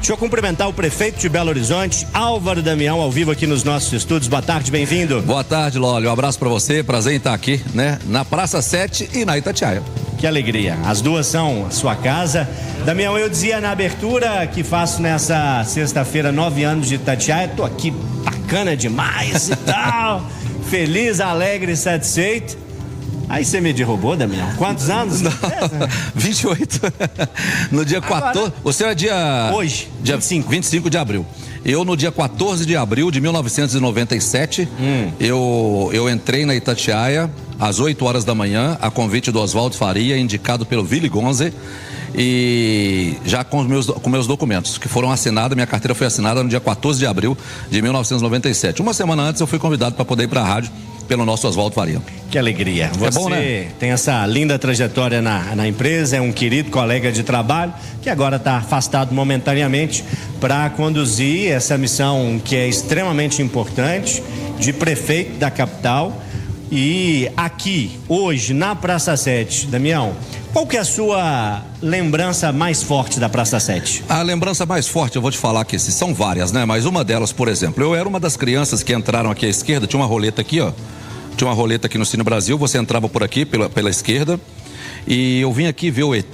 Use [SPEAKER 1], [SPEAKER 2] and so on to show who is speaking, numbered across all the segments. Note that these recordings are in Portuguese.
[SPEAKER 1] Deixa eu cumprimentar o prefeito de Belo Horizonte, Álvaro Damião, ao vivo aqui nos nossos estúdios. Boa tarde, bem-vindo.
[SPEAKER 2] Boa tarde, Lólio. Um abraço pra você, prazer em estar aqui, né? Na Praça 7 e na Itatiaia.
[SPEAKER 1] Que alegria. As duas são a sua casa. Damião, eu dizia na abertura que faço nessa sexta-feira 9 anos de Itatiaia. Tô aqui bacana demais e tal. Feliz, alegre e satisfeito. Aí você me derrubou, Damião. Quantos anos?
[SPEAKER 2] 28. No dia 14. Você é dia.
[SPEAKER 1] Hoje,
[SPEAKER 2] dia 25 de abril. Eu, no dia 14 de abril de 1997, eu entrei na Itatiaia às 8 horas da manhã, a convite do Oswaldo Faria, indicado pelo Willy Gonze, e já com meus documentos, que foram assinados. Minha carteira foi assinada no dia 14 de abril de 1997. Uma semana antes eu fui convidado para poder ir para a rádio pelo nosso Oswaldo Faria.
[SPEAKER 1] Que alegria. Você
[SPEAKER 2] bom, né?
[SPEAKER 1] Tem essa linda trajetória na empresa, é um querido colega de trabalho que agora está afastado momentaneamente para conduzir essa missão que é extremamente importante de prefeito da capital. E aqui, hoje, na Praça 7, Damião, qual que é a sua lembrança mais forte da Praça 7?
[SPEAKER 2] A lembrança mais forte, eu vou te falar que são várias, né? Mas uma delas, por exemplo, eu era uma das crianças que entraram aqui à esquerda, tinha uma roleta aqui, ó. Tinha uma roleta aqui no Cine Brasil, você entrava por aqui, pela esquerda, e eu vim aqui ver o ET,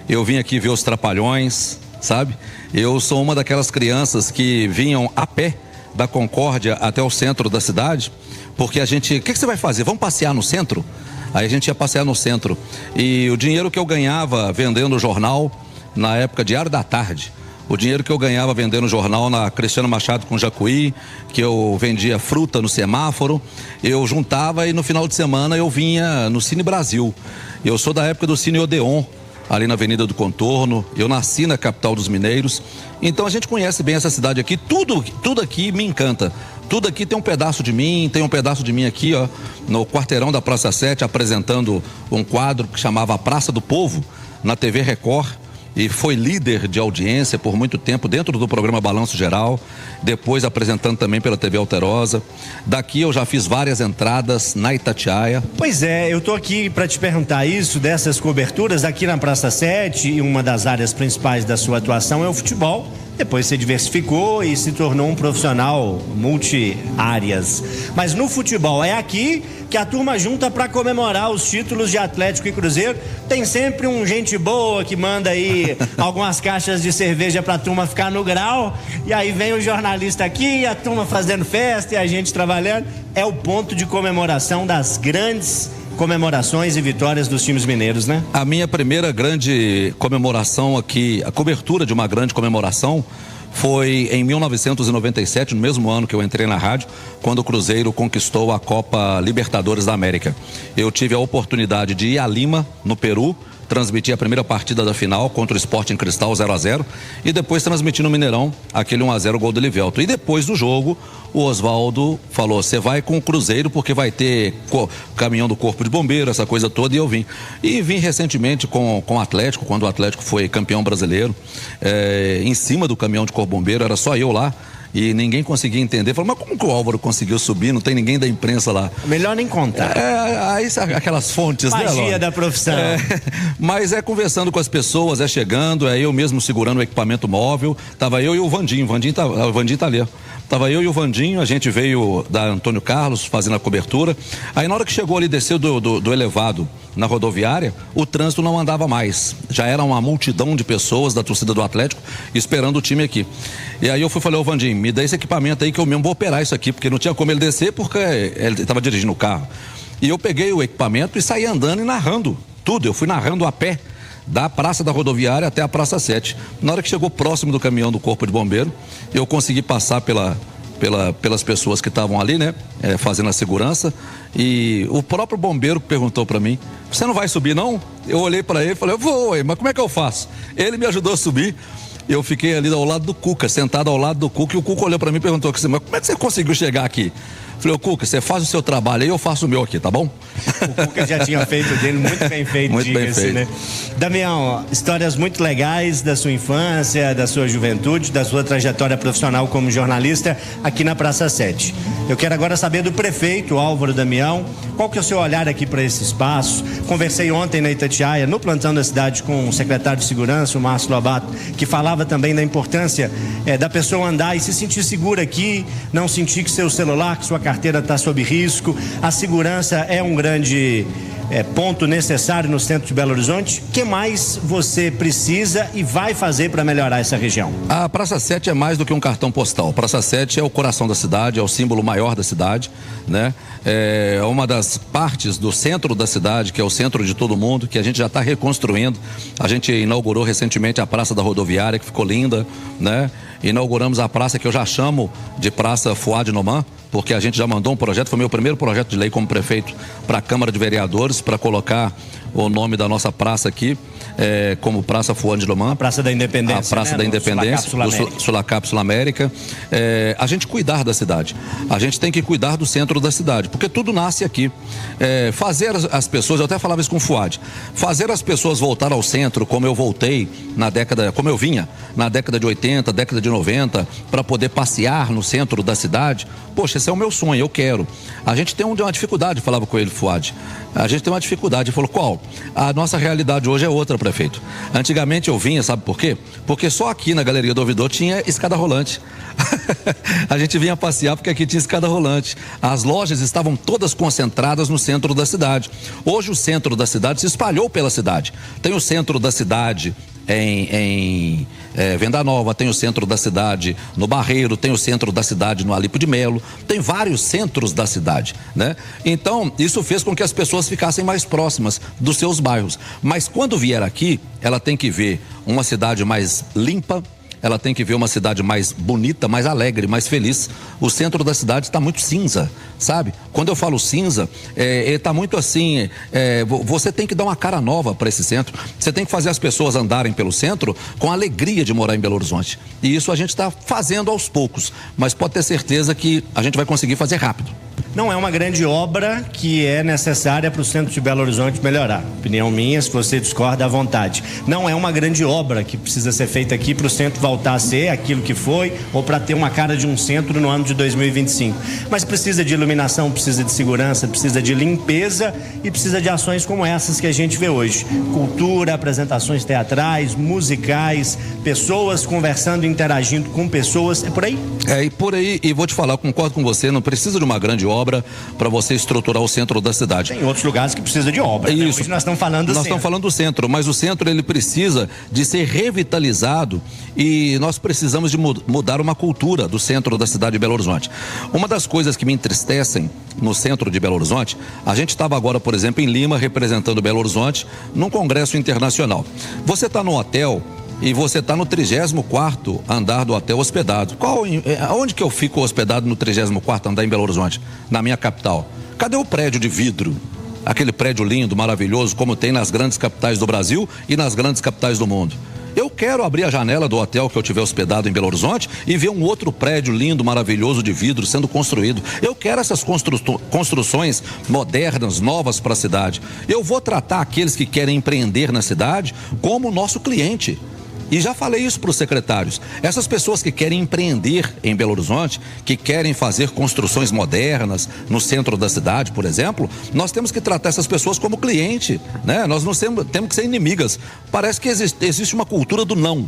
[SPEAKER 2] eu vim aqui ver os Trapalhões, sabe? Eu sou uma daquelas crianças que vinham a pé da Concórdia até o centro da cidade, porque a gente, o que você vai fazer? Vamos passear no centro? Aí a gente ia passear no centro, e o dinheiro que eu ganhava vendendo jornal, na época Diário da Tarde, o dinheiro que eu ganhava vendendo jornal na Cristiano Machado com Jacuí, que eu vendia fruta no semáforo, eu juntava e no final de semana eu vinha no Cine Brasil. Eu sou da época do Cine Odeon, ali na Avenida do Contorno. Eu nasci na capital dos mineiros, então a gente conhece bem essa cidade aqui. Tudo aqui me encanta. Tudo aqui tem um pedaço de mim, tem um pedaço de mim aqui, ó, no quarteirão da Praça 7, apresentando um quadro que chamava Praça do Povo, na TV Record, e foi líder de audiência por muito tempo dentro do programa Balanço Geral, depois apresentando também pela TV Alterosa. Daqui eu já fiz várias entradas na Itatiaia.
[SPEAKER 1] Pois é, eu tô aqui para te perguntar isso, dessas coberturas aqui na Praça 7, e uma das áreas principais da sua atuação é o futebol. Depois você diversificou e se tornou um profissional multi-áreas. Mas no futebol é aqui que a turma junta para comemorar os títulos de Atlético e Cruzeiro. Tem sempre um gente boa que manda aí algumas caixas de cerveja pra turma ficar no grau. E aí vem o jornalista aqui, a turma fazendo festa e a gente trabalhando. É o ponto de comemoração das grandes comemorações e vitórias dos times mineiros, né?
[SPEAKER 2] A minha primeira grande comemoração aqui, a cobertura de uma grande comemoração, foi em 1997, no mesmo ano que eu entrei na rádio, quando o Cruzeiro conquistou a Copa Libertadores da América. Eu tive a oportunidade de ir a Lima, no Peru, transmitir a primeira partida da final contra o Sporting Cristal 0-0 e depois transmitir no Mineirão aquele 1-0 gol do Livelto. E depois do jogo, o Oswaldo falou: você vai com o Cruzeiro porque vai ter caminhão do Corpo de Bombeiro, essa coisa toda, e eu vim. E vim recentemente com o Atlético, quando o Atlético foi campeão brasileiro, em cima do caminhão de Corpo Bombeiro, era só eu lá. E ninguém conseguia entender. Falei, mas como que o Álvaro conseguiu subir? Não tem ninguém da imprensa lá.
[SPEAKER 1] Melhor nem contar.
[SPEAKER 2] Aí aquelas fontes, né?
[SPEAKER 1] Magia da profissão.
[SPEAKER 2] Mas conversando com as pessoas, chegando, eu mesmo segurando o equipamento móvel. Tava eu e o Vandinho. O Vandinho tá ali. Tava eu e o Vandinho, a gente veio da Antônio Carlos fazendo a cobertura. Aí na hora que chegou ali, desceu do elevado na rodoviária, o trânsito não andava mais. Já era uma multidão de pessoas da torcida do Atlético esperando o time aqui. E aí eu falei, ô Vandinho, me dá esse equipamento aí que eu mesmo vou operar isso aqui, porque não tinha como ele descer porque ele estava dirigindo o carro. E eu peguei o equipamento e saí andando e narrando tudo. Eu fui narrando a pé da Praça da Rodoviária até a Praça 7. Na hora que chegou próximo do caminhão do Corpo de Bombeiro, eu consegui passar pelas pessoas que estavam ali, né, fazendo a segurança, e o próprio bombeiro perguntou para mim, você não vai subir não? Eu olhei para ele e falei, eu vou, mas como é que eu faço? Ele me ajudou a subir. Eu fiquei ali ao lado do Cuca, sentado ao lado do Cuca, e o Cuca olhou para mim e perguntou, mas como é que você conseguiu chegar aqui? Falei, ô Cuca, você faz o seu trabalho aí, eu faço o meu aqui, tá bom?
[SPEAKER 1] O Cuca já tinha feito o dele, muito bem feito,
[SPEAKER 2] muito bem feito.
[SPEAKER 1] Né? Damião, histórias muito legais da sua infância, da sua juventude, da sua trajetória profissional como jornalista aqui na Praça 7. Eu quero agora saber do prefeito Álvaro Damião, qual que é o seu olhar aqui para esse espaço? Conversei ontem na Itatiaia, no plantão da cidade, com o secretário de Segurança, o Márcio Lobato, que falava também da importância da pessoa andar e se sentir segura aqui, não sentir que seu celular, que sua carteira está sob risco. A segurança é um grande ponto necessário no centro de Belo Horizonte. O que mais você precisa e vai fazer para melhorar essa região?
[SPEAKER 2] A Praça 7 é mais do que um cartão postal. Praça 7 é o coração da cidade, é o símbolo maior da cidade, né? É uma das partes do centro da cidade, que é o centro de todo mundo, que a gente já está reconstruindo. A gente inaugurou recentemente a Praça da Rodoviária, que ficou linda, né? Inauguramos a praça que eu já chamo de Praça Fuad Noman, porque a gente já mandou um projeto, foi meu primeiro projeto de lei como prefeito para a Câmara de Vereadores, para colocar o nome da nossa praça aqui como Praça Fuad Noman.
[SPEAKER 1] A Praça da Independência.
[SPEAKER 2] A Praça da Independência, do Sulacap Sul-América. A gente cuidar da cidade, a gente tem que cuidar do centro da cidade, porque tudo nasce aqui. Fazer as pessoas, eu até falava isso com o Fuad, fazer as pessoas voltar ao centro, como eu voltei como eu vinha na década de 80, década de 90, para poder passear no centro da cidade. Poxa, esse é o meu sonho, eu quero. A gente tem uma dificuldade, falava com ele, Fuad. A gente tem uma dificuldade. Ele falou, qual? A nossa realidade hoje é outra, prefeito. Antigamente eu vinha, sabe por quê? Porque só aqui na Galeria do Ouvidor tinha escada rolante. A gente vinha passear porque aqui tinha escada rolante. As lojas estavam todas concentradas no centro da cidade. Hoje o centro da cidade se espalhou pela cidade. Tem o centro da cidade em Venda Nova, tem o centro da cidade no Barreiro, tem o centro da cidade no Alipo de Melo, tem vários centros da cidade, né? Então, isso fez com que as pessoas ficassem mais próximas dos seus bairros. Mas quando vier aqui, ela tem que ver uma cidade mais limpa, ela tem que ver uma cidade mais bonita, mais alegre, mais feliz. O centro da cidade está muito cinza, sabe? Quando eu falo cinza, está muito assim, você tem que dar uma cara nova para esse centro. Você tem que fazer as pessoas andarem pelo centro com a alegria de morar em Belo Horizonte. E isso a gente está fazendo aos poucos, mas pode ter certeza que a gente vai conseguir fazer rápido.
[SPEAKER 1] Não é uma grande obra que é necessária para o centro de Belo Horizonte melhorar. Opinião minha, se você discorda, à vontade. Não é uma grande obra que precisa ser feita aqui para o centro voltar a ser aquilo que foi ou para ter uma cara de um centro no ano de 2025. Mas precisa de iluminação, precisa de segurança, precisa de limpeza e precisa de ações como essas que a gente vê hoje. Cultura, apresentações teatrais, musicais, pessoas conversando, interagindo com pessoas. É por aí?
[SPEAKER 2] E por aí, e vou te falar, eu concordo com você, não precisa de uma grande obra para você estruturar o centro da cidade.
[SPEAKER 1] Tem outros lugares que precisam de obra.
[SPEAKER 2] Isso.
[SPEAKER 1] Né? Hoje nós estamos falando do centro.
[SPEAKER 2] Nós estamos falando do centro, mas o centro ele precisa de ser revitalizado e nós precisamos de mudar uma cultura do centro da cidade de Belo Horizonte. Uma das coisas que me entristecem no centro de Belo Horizonte, a gente estava agora, por exemplo, em Lima, representando Belo Horizonte, num congresso internacional. Você está no hotel e você está no 34º andar do hotel hospedado. Onde que eu fico hospedado no 34º andar em Belo Horizonte? Na minha capital. Cadê o prédio de vidro? Aquele prédio lindo, maravilhoso, como tem nas grandes capitais do Brasil e nas grandes capitais do mundo. Eu quero abrir a janela do hotel que eu tiver hospedado em Belo Horizonte e ver um outro prédio lindo, maravilhoso de vidro sendo construído. Eu quero essas construções modernas, novas para a cidade. Eu vou tratar aqueles que querem empreender na cidade como nosso cliente. E já falei isso para os secretários. Essas pessoas que querem empreender em Belo Horizonte, que querem fazer construções modernas no centro da cidade, por exemplo, nós temos que tratar essas pessoas como cliente, né? Nós não temos que ser inimigas. Parece que existe uma cultura do não.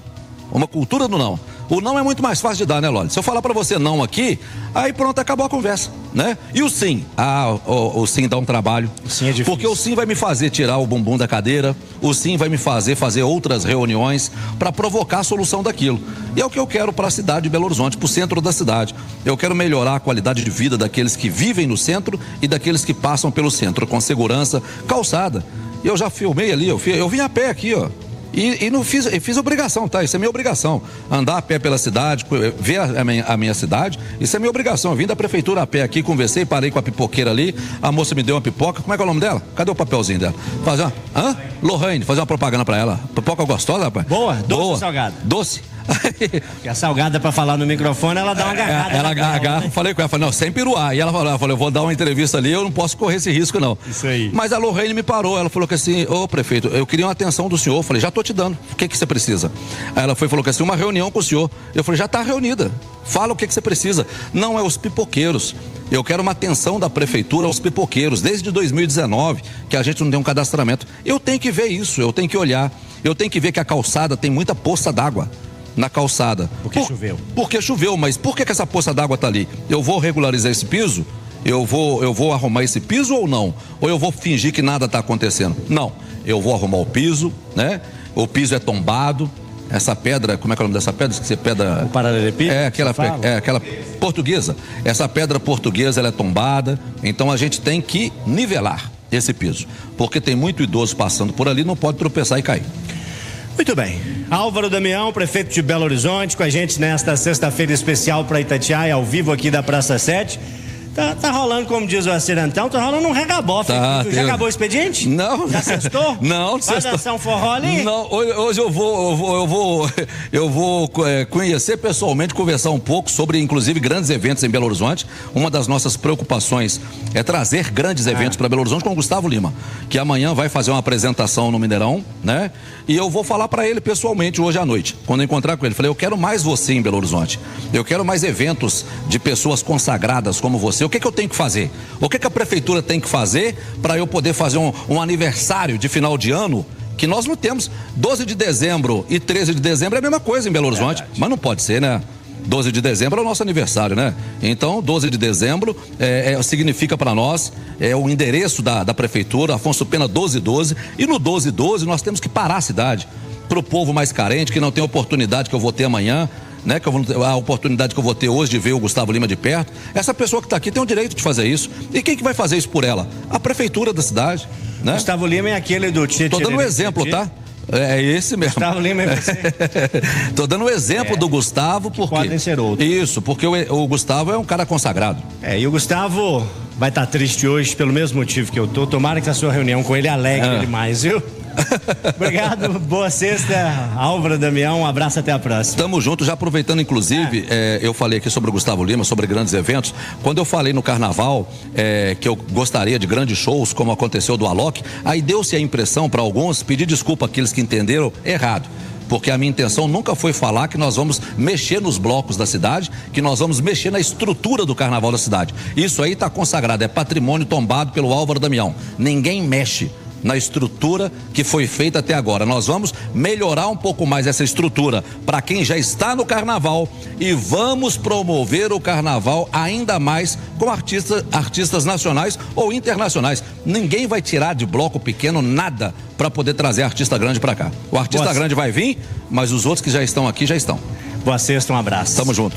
[SPEAKER 2] Uma cultura do não. O não é muito mais fácil de dar, né, Loli? Se eu falar pra você não aqui, aí pronto, acabou a conversa, né? E o sim? O sim dá um trabalho.
[SPEAKER 1] O sim é difícil.
[SPEAKER 2] Porque o sim vai me fazer tirar o bumbum da cadeira, o sim vai me fazer outras reuniões para provocar a solução daquilo. E é o que eu quero para a cidade de Belo Horizonte, para o centro da cidade. Eu quero melhorar a qualidade de vida daqueles que vivem no centro e daqueles que passam pelo centro, com segurança, calçada. Eu já filmei ali, eu vim a pé aqui, ó. E não fiz obrigação, tá? Isso é minha obrigação. Andar a pé pela cidade, ver a minha cidade, isso é minha obrigação. Eu vim da prefeitura a pé aqui, conversei, parei com a pipoqueira ali, a moça me deu uma pipoca. Como é que é o nome dela? Cadê o papelzinho dela? Lohane, fazer uma propaganda pra ela. Pipoca gostosa, rapaz?
[SPEAKER 1] Boa, doce ou salgada?
[SPEAKER 2] Doce.
[SPEAKER 1] Porque a salgada pra falar no microfone, ela dá uma agarrada.
[SPEAKER 2] Ela agarra, falei com ela, falei, não, sem piruar. E ela falou, eu vou dar uma entrevista ali, eu não posso correr esse risco, não.
[SPEAKER 1] Isso aí.
[SPEAKER 2] Mas a Lorraine me parou, ela falou que assim, ô prefeito, eu queria uma atenção do senhor. Eu falei, já tô te dando, o que você precisa? Aí ela falou que assim, uma reunião com o senhor. Eu falei, já tá reunida, fala o que você precisa. Não, é os pipoqueiros. Eu quero uma atenção da prefeitura aos pipoqueiros, desde 2019, que a gente não tem um cadastramento. Eu tenho que ver isso, eu tenho que olhar, eu tenho que ver que a calçada tem muita poça d'água na calçada.
[SPEAKER 1] Porque choveu.
[SPEAKER 2] Porque choveu, mas por que essa poça d'água está ali? Eu vou regularizar esse piso? Eu vou arrumar esse piso ou não? Ou eu vou fingir que nada está acontecendo? Não, eu vou arrumar o piso, né? O piso é tombado. Essa pedra, como é que é o nome dessa pedra? Esqueci, pedra...
[SPEAKER 1] O paralelepípedo?
[SPEAKER 2] Aquela portuguesa. Essa pedra portuguesa, ela é tombada. Então a gente tem que nivelar esse piso. Porque tem muito idoso passando por ali, não pode tropeçar e cair.
[SPEAKER 1] Muito bem. Álvaro Damião, prefeito de Belo Horizonte, com a gente nesta sexta-feira especial para Itatiaia, ao vivo aqui da Praça 7. Tá rolando, como diz o Acirantão, tá rolando um regabofe. Já acabou o expediente?
[SPEAKER 2] Não.
[SPEAKER 1] Já sextou?
[SPEAKER 2] Não.
[SPEAKER 1] Vai dançar um forró ali?
[SPEAKER 2] Não, hoje eu vou conhecer pessoalmente, conversar um pouco sobre, inclusive, grandes eventos em Belo Horizonte. Uma das nossas preocupações é trazer grandes eventos para Belo Horizonte com o Gustavo Lima, que amanhã vai fazer uma apresentação no Mineirão, né? E eu vou falar para ele pessoalmente hoje à noite, quando eu encontrar com ele. Falei, eu quero mais você em Belo Horizonte. Eu quero mais eventos de pessoas consagradas como você. O que eu tenho que fazer? O que a prefeitura tem que fazer para eu poder fazer um aniversário de final de ano que nós não temos? 12 de dezembro e 13 de dezembro é a mesma coisa em Belo Horizonte, mas não pode ser, né? 12 de dezembro é o nosso aniversário, né? Então, 12 de dezembro significa para nós, o endereço da prefeitura, Afonso Pena 1212, e no 1212 nós temos que parar a cidade para o povo mais carente, que não tem oportunidade que eu vou ter amanhã, né, a oportunidade que eu vou ter hoje de ver o Gustavo Lima de perto. Essa pessoa que está aqui tem o direito de fazer isso. E quem que vai fazer isso por ela? A prefeitura da cidade, né?
[SPEAKER 1] Gustavo Lima é aquele do Tietê.
[SPEAKER 2] Tô dando um exemplo, tá? É esse mesmo.
[SPEAKER 1] Gustavo Lima é você.
[SPEAKER 2] Tô dando um exemplo do Gustavo, porque
[SPEAKER 1] podem ser outros.
[SPEAKER 2] Isso, porque o Gustavo é um cara consagrado.
[SPEAKER 1] E o Gustavo vai estar triste hoje pelo mesmo motivo que eu tô. Tomara que a sua reunião com ele alegre ele mais, viu? Obrigado, boa sexta, Álvaro Damião, um abraço, até a próxima.
[SPEAKER 2] Tamo junto, já aproveitando inclusive, eu falei aqui sobre o Gustavo Lima, sobre grandes eventos. Quando eu falei no carnaval que eu gostaria de grandes shows, como aconteceu do Alok, aí deu-se a impressão para alguns, pedir desculpa àqueles que entenderam errado. Porque a minha intenção nunca foi falar que nós vamos mexer nos blocos da cidade, que nós vamos mexer na estrutura do carnaval da cidade. Isso aí está consagrado, é patrimônio tombado pelo Álvaro Damião. Ninguém mexe na estrutura que foi feita até agora. Nós vamos melhorar um pouco mais essa estrutura para quem já está no carnaval e vamos promover o carnaval ainda mais com artistas nacionais ou internacionais. Ninguém vai tirar de bloco pequeno nada para poder trazer artista grande para cá. O artista grande vai vir, mas os outros que já estão aqui já estão.
[SPEAKER 1] Boa sexta, um abraço.
[SPEAKER 2] Tamo junto.